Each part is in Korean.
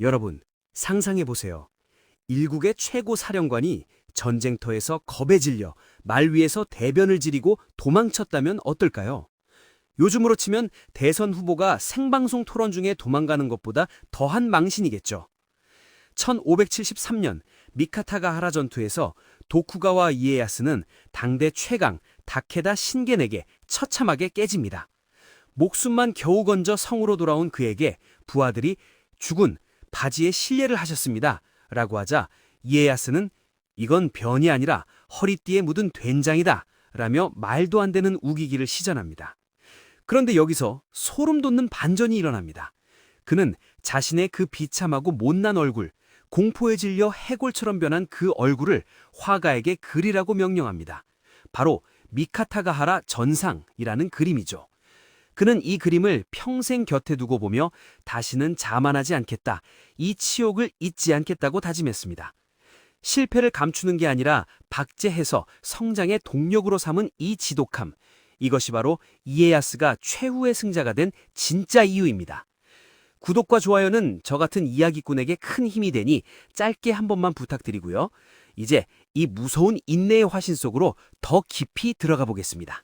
여러분, 상상해보세요. 일국의 최고 사령관이 전쟁터에서 겁에 질려 말 위에서 대변을 지리고 도망쳤다면 어떨까요? 요즘으로 치면 대선 후보가 생방송 토론 중에 도망가는 것보다 더한 망신이겠죠. 1573년 미카타가하라 전투에서 도쿠가와 이에야스는 당대 최강 다케다 신겐에게 처참하게 깨집니다. 목숨만 겨우 건져 성으로 돌아온 그에게 부하들이 죽은 바지에 실례를 하셨습니다. 라고 하자 이에야스는 이건 변이 아니라 허리띠에 묻은 된장이다. 라며 말도 안 되는 우기기를 시전합니다. 그런데 여기서 소름 돋는 반전이 일어납니다. 그는 자신의 그 비참하고 못난 얼굴, 공포에 질려 해골처럼 변한 그 얼굴을 화가에게 그리라고 명령합니다. 바로 미카타가하라 전상이라는 그림이죠. 그는 이 그림을 평생 곁에 두고 보며 다시는 자만하지 않겠다, 이 치욕을 잊지 않겠다고 다짐했습니다. 실패를 감추는 게 아니라 박제해서 성장의 동력으로 삼은 이 지독함, 이것이 바로 이에야스가 최후의 승자가 된 진짜 이유입니다. 구독과 좋아요는 저 같은 이야기꾼에게 큰 힘이 되니 짧게 한 번만 부탁드리고요. 이제 이 무서운 인내의 화신 속으로 더 깊이 들어가 보겠습니다.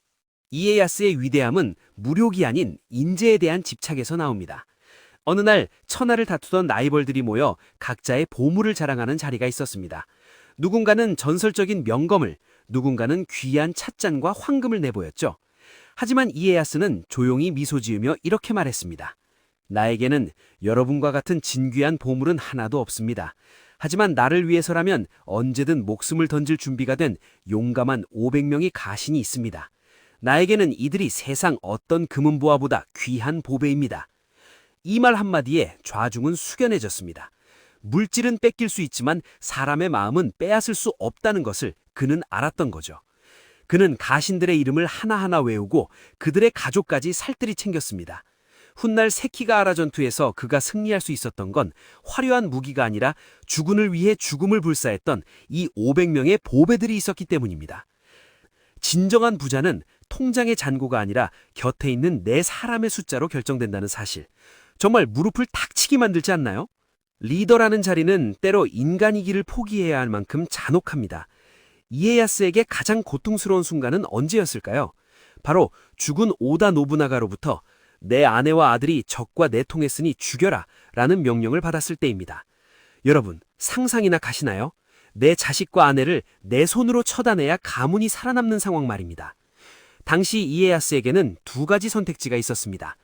이에야스의 위대함은 무력이 아닌 인재에 대한 집착에서 나옵니다. 어느 날 천하를 다투던 라이벌들이 모여 각자의 보물을 자랑하는 자리가 있었습니다. 누군가는 전설적인 명검을, 누군가는 귀한 찻잔과 황금을 내보였죠. 하지만 이에야스는 조용히 미소 지으며 이렇게 말했습니다. 나에게는 여러분과 같은 진귀한 보물은 하나도 없습니다. 하지만 나를 위해서라면 언제든 목숨을 던질 준비가 된 용감한 500명의 가신이 있습니다. 나에게는 이들이 세상 어떤 금은보화보다 귀한 보배입니다. 이 말 한마디에 좌중은 숙연해졌습니다. 물질은 뺏길 수 있지만 사람의 마음은 빼앗을 수 없다는 것을 그는 알았던 거죠. 그는 가신들의 이름을 하나하나 외우고 그들의 가족까지 살뜰히 챙겼습니다. 훗날 세키가하라 전투에서 그가 승리할 수 있었던 건 화려한 무기가 아니라 주군을 위해 죽음을 불사했던 이 500명의 보배들이 있었기 때문입니다. 진정한 부자는 통장의 잔고가 아니라 곁에 있는 내 사람의 숫자로 결정된다는 사실. 정말 무릎을 탁 치게 만들지 않나요? 리더라는 자리는 때로 인간이기를 포기해야 할 만큼 잔혹합니다. 이에야스에게 가장 고통스러운 순간은 언제였을까요? 바로 죽은 오다 노부나가로부터 내 아내와 아들이 적과 내통했으니 죽여라 라는 명령을 받았을 때입니다. 여러분, 상상이나 가시나요? 내 자식과 아내를 내 손으로 쳐다내야 가문이 살아남는 상황 말입니다. 당시 이에야스에게는 두 가지 선택지가 있었습니다.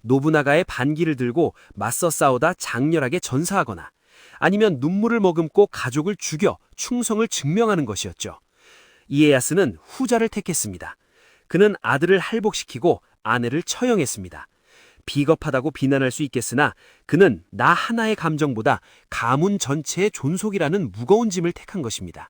노부나가의 반기를 들고 맞서 싸우다 장렬하게 전사하거나 아니면 눈물을 머금고 가족을 죽여 충성을 증명하는 것이었죠. 이에야스는 후자를 택했습니다. 그는 아들을 할복시키고 아내를 처형했습니다. 비겁하다고 비난할 수 있겠으나 그는 나 하나의 감정보다 가문 전체의 존속이라는 무거운 짐을 택한 것입니다.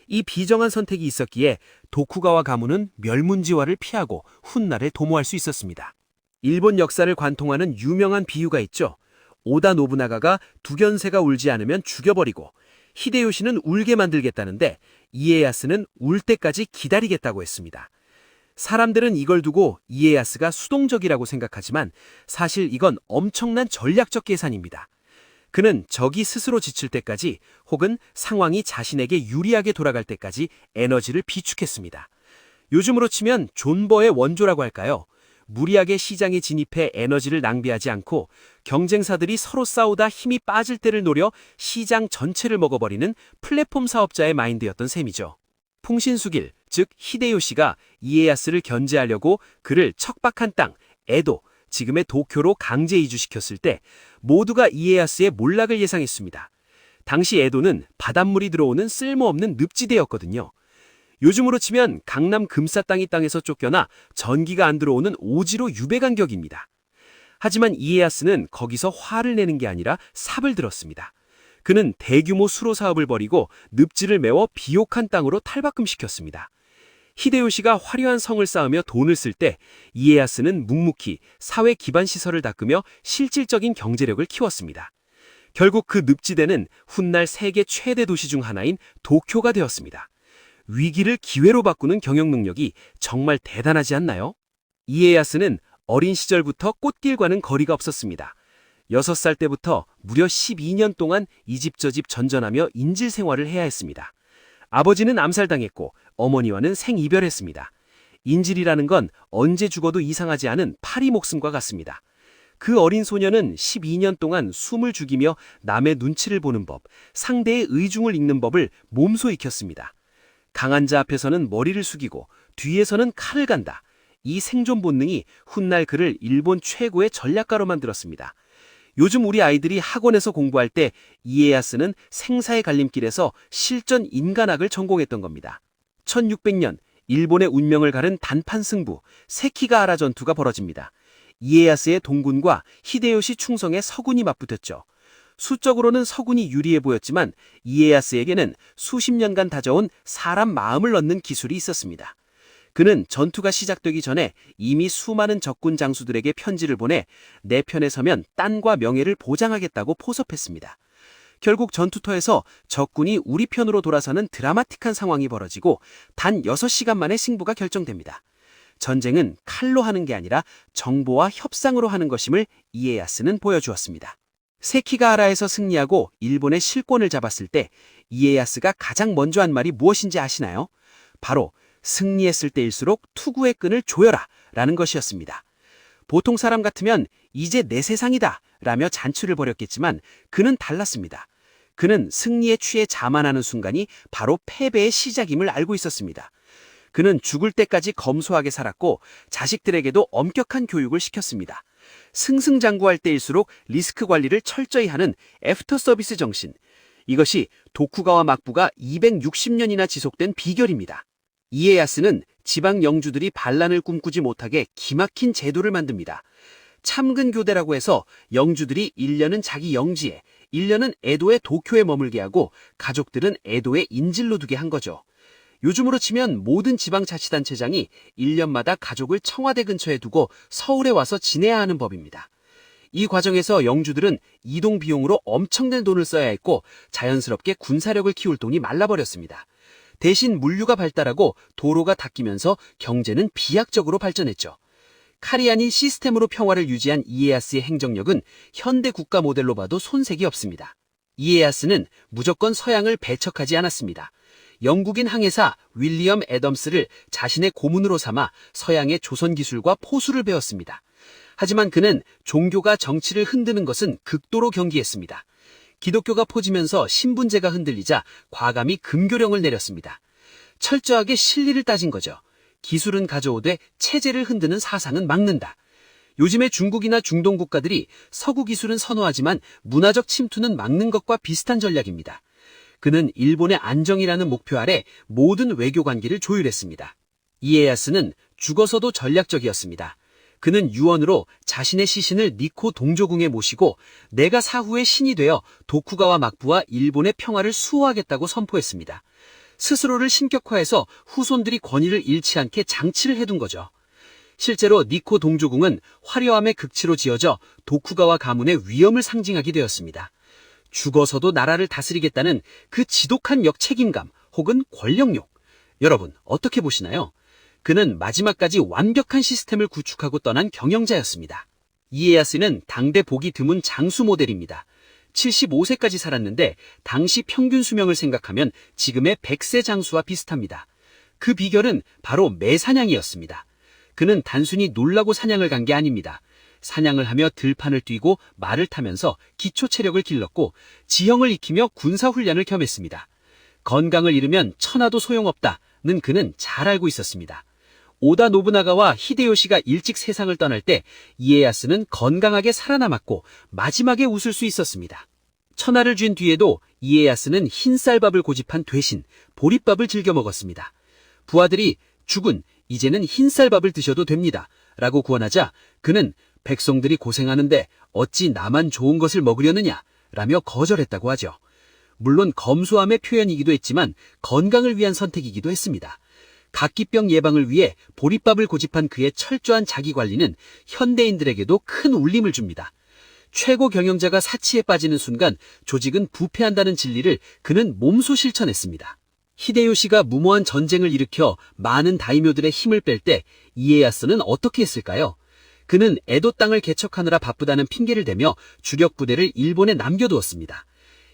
이 비정한 선택이 있었기에 도쿠가와 가문은 멸문지화를 피하고 훗날에 도모할 수 있었습니다. 일본 역사를 관통하는 유명한 비유가 있죠. 오다 노부나가가 두견새가 울지 않으면 죽여버리고 히데요시는 울게 만들겠다는데 이에야스는 울 때까지 기다리겠다고 했습니다. 사람들은 이걸 두고 이에야스가 수동적이라고 생각하지만 사실 이건 엄청난 전략적 계산입니다. 그는 적이 스스로 지칠 때까지 혹은 상황이 자신에게 유리하게 돌아갈 때까지 에너지를 비축했습니다. 요즘으로 치면 존버의 원조라고 할까요? 무리하게 시장에 진입해 에너지를 낭비하지 않고 경쟁사들이 서로 싸우다 힘이 빠질 때를 노려 시장 전체를 먹어버리는 플랫폼 사업자의 마인드였던 셈이죠. 풍신수길, 즉 히데요시가 이에야스를 견제하려고 그를 척박한 땅, 에도, 지금의 도쿄로 강제 이주시켰을 때 모두가 이에야스의 몰락을 예상했습니다. 당시 에도는 바닷물이 들어오는 쓸모없는 늪지대였거든요. 요즘으로 치면 강남 금사땅이 땅에서 쫓겨나 전기가 안 들어오는 오지로 유배간격입니다. 하지만 이에야스는 거기서 화를 내는 게 아니라 삽을 들었습니다. 그는 대규모 수로 사업을 벌이고 늪지를 메워 비옥한 땅으로 탈바꿈시켰습니다. 히데요시가 화려한 성을 쌓으며 돈을 쓸 때 이에야스는 묵묵히 사회 기반 시설을 닦으며 실질적인 경제력을 키웠습니다. 결국 그 늪지대는 훗날 세계 최대 도시 중 하나인 도쿄가 되었습니다. 위기를 기회로 바꾸는 경영 능력이 정말 대단하지 않나요? 이에야스는 어린 시절부터 꽃길과는 거리가 없었습니다. 6살 때부터 무려 12년 동안 이 집 저 집 전전하며 인질 생활을 해야 했습니다. 아버지는 암살당했고 어머니와는 생이별했습니다. 인질이라는 건 언제 죽어도 이상하지 않은 파리 목숨과 같습니다. 그 어린 소녀는 12년 동안 숨을 죽이며 남의 눈치를 보는 법, 상대의 의중을 읽는 법을 몸소 익혔습니다. 강한 자 앞에서는 머리를 숙이고 뒤에서는 칼을 간다. 이 생존 본능이 훗날 그를 일본 최고의 전략가로 만들었습니다. 요즘 우리 아이들이 학원에서 공부할 때 이에야스는 생사의 갈림길에서 실전 인간학을 전공했던 겁니다. 1600년 일본의 운명을 가른 단판 승부 세키가하라 전투가 벌어집니다. 이에야스의 동군과 히데요시 충성의 서군이 맞붙었죠. 수적으로는 서군이 유리해 보였지만 이에야스에게는 수십 년간 다져온 사람 마음을 넣는 기술이 있었습니다. 그는 전투가 시작되기 전에 이미 수많은 적군 장수들에게 편지를 보내 내 편에 서면 땅과 명예를 보장하겠다고 포섭했습니다. 결국 전투터에서 적군이 우리 편으로 돌아서는 드라마틱한 상황이 벌어지고 단 6시간 만에 승부가 결정됩니다. 전쟁은 칼로 하는 게 아니라 정보와 협상으로 하는 것임을 이에야스는 보여주었습니다. 세키가하라에서 승리하고 일본의 실권을 잡았을 때 이에야스가 가장 먼저 한 말이 무엇인지 아시나요? 바로 승리했을 때일수록 투구의 끈을 조여라 라는 것이었습니다. 보통 사람 같으면 이제 내 세상이다 라며 잔치를 벌였겠지만 그는 달랐습니다. 그는 승리에 취해 자만하는 순간이 바로 패배의 시작임을 알고 있었습니다. 그는 죽을 때까지 검소하게 살았고 자식들에게도 엄격한 교육을 시켰습니다. 승승장구할 때일수록 리스크 관리를 철저히 하는 애프터 서비스 정신. 이것이 도쿠가와 막부가 260년이나 지속된 비결입니다. 이에야스는 지방 영주들이 반란을 꿈꾸지 못하게 기막힌 제도를 만듭니다. 참근교대라고 해서 영주들이 1년은 자기 영지에, 1년은 에도의 도쿄에 머물게 하고 가족들은 에도에 인질로 두게 한 거죠. 요즘으로 치면 모든 지방자치단체장이 1년마다 가족을 청와대 근처에 두고 서울에 와서 지내야 하는 법입니다. 이 과정에서 영주들은 이동 비용으로 엄청난 돈을 써야 했고 자연스럽게 군사력을 키울 돈이 말라버렸습니다. 대신 물류가 발달하고 도로가 닦이면서 경제는 비약적으로 발전했죠. 칼이 아닌 시스템으로 평화를 유지한 이에야스의 행정력은 현대 국가 모델로 봐도 손색이 없습니다. 이에야스는 무조건 서양을 배척하지 않았습니다. 영국인 항해사 윌리엄 애덤스를 자신의 고문으로 삼아 서양의 조선 기술과 포수를 배웠습니다. 하지만 그는 종교가 정치를 흔드는 것은 극도로 경계했습니다. 기독교가 퍼지면서 신분제가 흔들리자 과감히 금교령을 내렸습니다. 철저하게 실리를 따진 거죠. 기술은 가져오되 체제를 흔드는 사상은 막는다. 요즘의 중국이나 중동 국가들이 서구 기술은 선호하지만 문화적 침투는 막는 것과 비슷한 전략입니다. 그는 일본의 안정이라는 목표 아래 모든 외교 관계를 조율했습니다. 이에야스는 죽어서도 전략적이었습니다. 그는 유언으로 자신의 시신을 니코 동조궁에 모시고 내가 사후의 신이 되어 도쿠가와 막부와 일본의 평화를 수호하겠다고 선포했습니다. 스스로를 신격화해서 후손들이 권위를 잃지 않게 장치를 해둔 거죠. 실제로 니코 동조궁은 화려함의 극치로 지어져 도쿠가와 가문의 위엄을 상징하게 되었습니다. 죽어서도 나라를 다스리겠다는 그 지독한 역책임감 혹은 권력욕. 여러분 어떻게 보시나요? 그는 마지막까지 완벽한 시스템을 구축하고 떠난 경영자였습니다. 이에야스는 당대 보기 드문 장수 모델입니다. 75세까지 살았는데 당시 평균 수명을 생각하면 지금의 100세 장수와 비슷합니다. 그 비결은 바로 매사냥이었습니다. 그는 단순히 놀라고 사냥을 간 게 아닙니다. 사냥을 하며 들판을 뛰고 말을 타면서 기초 체력을 길렀고 지형을 익히며 군사훈련을 겸했습니다. 건강을 잃으면 천하도 소용없다는 그는 잘 알고 있었습니다. 오다 노부나가와 히데요시가 일찍 세상을 떠날 때 이에야스는 건강하게 살아남았고 마지막에 웃을 수 있었습니다. 천하를 쥔 뒤에도 이에야스는 흰쌀밥을 고집한 대신 보릿밥을 즐겨 먹었습니다. 부하들이 죽은 이제는 흰쌀밥을 드셔도 됩니다 라고 구원하자 그는 백성들이 고생하는데 어찌 나만 좋은 것을 먹으려느냐 라며 거절했다고 하죠. 물론 검소함의 표현이기도 했지만 건강을 위한 선택이기도 했습니다. 각기병 예방을 위해 보릿밥을 고집한 그의 철저한 자기관리는 현대인들에게도 큰 울림을 줍니다. 최고 경영자가 사치에 빠지는 순간 조직은 부패한다는 진리를 그는 몸소 실천했습니다. 히데요시가 무모한 전쟁을 일으켜 많은 다이묘들의 힘을 뺄 때 이에야스는 어떻게 했을까요? 그는 에도 땅을 개척하느라 바쁘다는 핑계를 대며 주력 부대를 일본에 남겨두었습니다.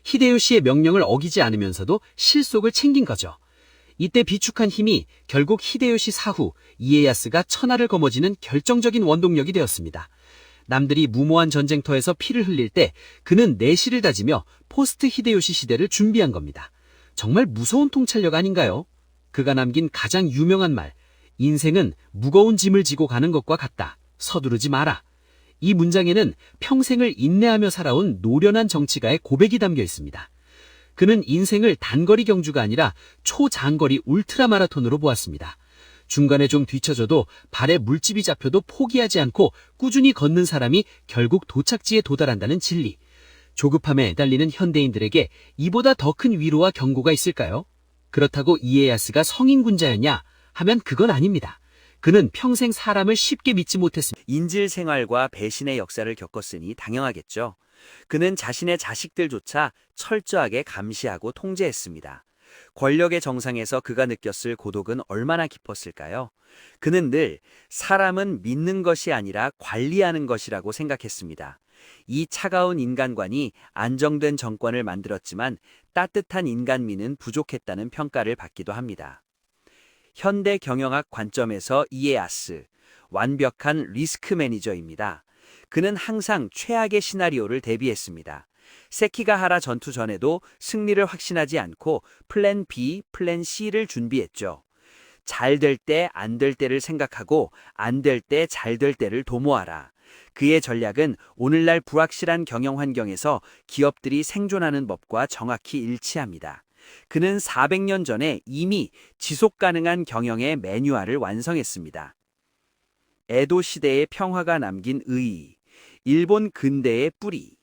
히데요시의 명령을 어기지 않으면서도 실속을 챙긴 거죠. 이때 비축한 힘이 결국 히데요시 사후 이에야스가 천하를 거머쥐는 결정적인 원동력이 되었습니다. 남들이 무모한 전쟁터에서 피를 흘릴 때 그는 내실을 다지며 포스트 히데요시 시대를 준비한 겁니다. 정말 무서운 통찰력 아닌가요? 그가 남긴 가장 유명한 말, 인생은 무거운 짐을 지고 가는 것과 같다. 서두르지 마라. 이 문장에는 평생을 인내하며 살아온 노련한 정치가의 고백이 담겨 있습니다. 그는 인생을 단거리 경주가 아니라 초장거리 울트라 마라톤으로 보았습니다. 중간에 좀 뒤처져도 발에 물집이 잡혀도 포기하지 않고 꾸준히 걷는 사람이 결국 도착지에 도달한다는 진리. 조급함에 애달리는 현대인들에게 이보다 더 큰 위로와 경고가 있을까요? 그렇다고 이에야스가 성인군자였냐 하면 그건 아닙니다. 그는 평생 사람을 쉽게 믿지 못했습니다. 인질 생활과 배신의 역사를 겪었으니 당연하겠죠. 그는 자신의 자식들조차 철저하게 감시하고 통제했습니다. 권력의 정상에서 그가 느꼈을 고독은 얼마나 깊었을까요? 그는 늘 사람은 믿는 것이 아니라 관리하는 것이라고 생각했습니다. 이 차가운 인간관이 안정된 정권을 만들었지만 따뜻한 인간미는 부족했다는 평가를 받기도 합니다. 현대 경영학 관점에서 이에야스, 완벽한 리스크 매니저입니다. 그는 항상 최악의 시나리오를 대비했습니다. 세키가하라 전투 전에도 승리를 확신하지 않고 플랜 B, 플랜 C를 준비했죠. 잘 될 때, 안 될 때를 생각하고 안 될 때, 잘 될 때를 도모하라. 그의 전략은 오늘날 불확실한 경영 환경에서 기업들이 생존하는 법과 정확히 일치합니다. 그는 400년 전에 이미 지속 가능한 경영의 매뉴얼을 완성했습니다. 에도 시대의 평화가 남긴 의의, 일본 근대의 뿌리.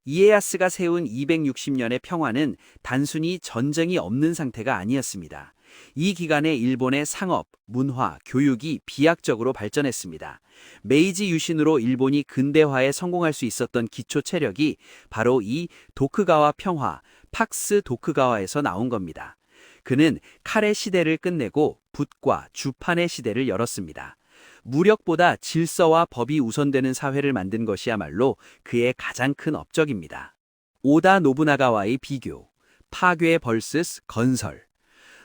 이에야스가 세운 260년의 평화는 단순히 전쟁이 없는 상태가 아니었습니다. 이 기간에 일본의 상업, 문화, 교육이 비약적으로 발전했습니다. 메이지 유신으로 일본이 근대화에 성공할 수 있었던 기초 체력이 바로 이 도쿠가와 평화, 팍스 도쿠가와에서 나온 겁니다. 그는 칼의 시대를 끝내고 붓과 주판의 시대를 열었습니다. 무력보다 질서와 법이 우선되는 사회를 만든 것이야말로 그의 가장 큰 업적입니다. 오다 노부나가와의 비교, 파괴 vs 건설.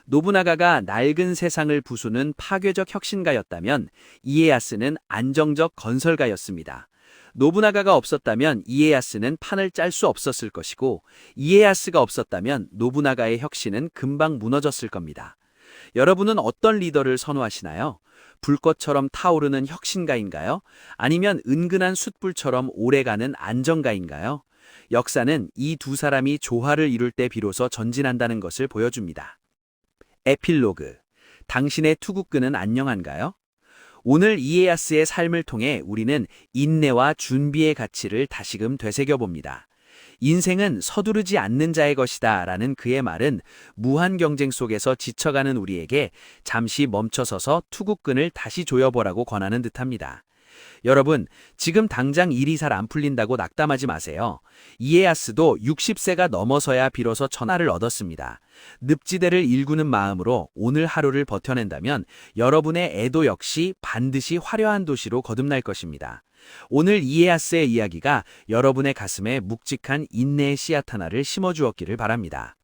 노부나가가 낡은 세상을 부수는 파괴적 혁신가였다면 이에야스는 안정적 건설가였습니다. 노부나가가 없었다면 이에야스는 판을 짤 수 없었을 것이고 이에야스가 없었다면 노부나가의 혁신은 금방 무너졌을 겁니다. 여러분은 어떤 리더를 선호하시나요? 불꽃처럼 타오르는 혁신가인가요? 아니면 은근한 숯불처럼 오래가는 안정가인가요? 역사는 이 두 사람이 조화를 이룰 때 비로소 전진한다는 것을 보여줍니다. 에필로그. 당신의 투구끈은 안녕한가요? 오늘 이에야스의 삶을 통해 우리는 인내와 준비의 가치를 다시금 되새겨봅니다. 인생은 서두르지 않는 자의 것이다 라는 그의 말은 무한 경쟁 속에서 지쳐가는 우리에게 잠시 멈춰서서 투구끈을 다시 조여보라고 권하는 듯합니다. 여러분, 지금 당장 일이 잘 안 풀린다고 낙담하지 마세요. 이에야스도 60세가 넘어서야 비로소 천하를 얻었습니다. 늪지대를 일구는 마음으로 오늘 하루를 버텨낸다면 여러분의 에도 역시 반드시 화려한 도시로 거듭날 것입니다. 오늘 이에야스의 이야기가 여러분의 가슴에 묵직한 인내의 씨앗 하나를 심어주었기를 바랍니다.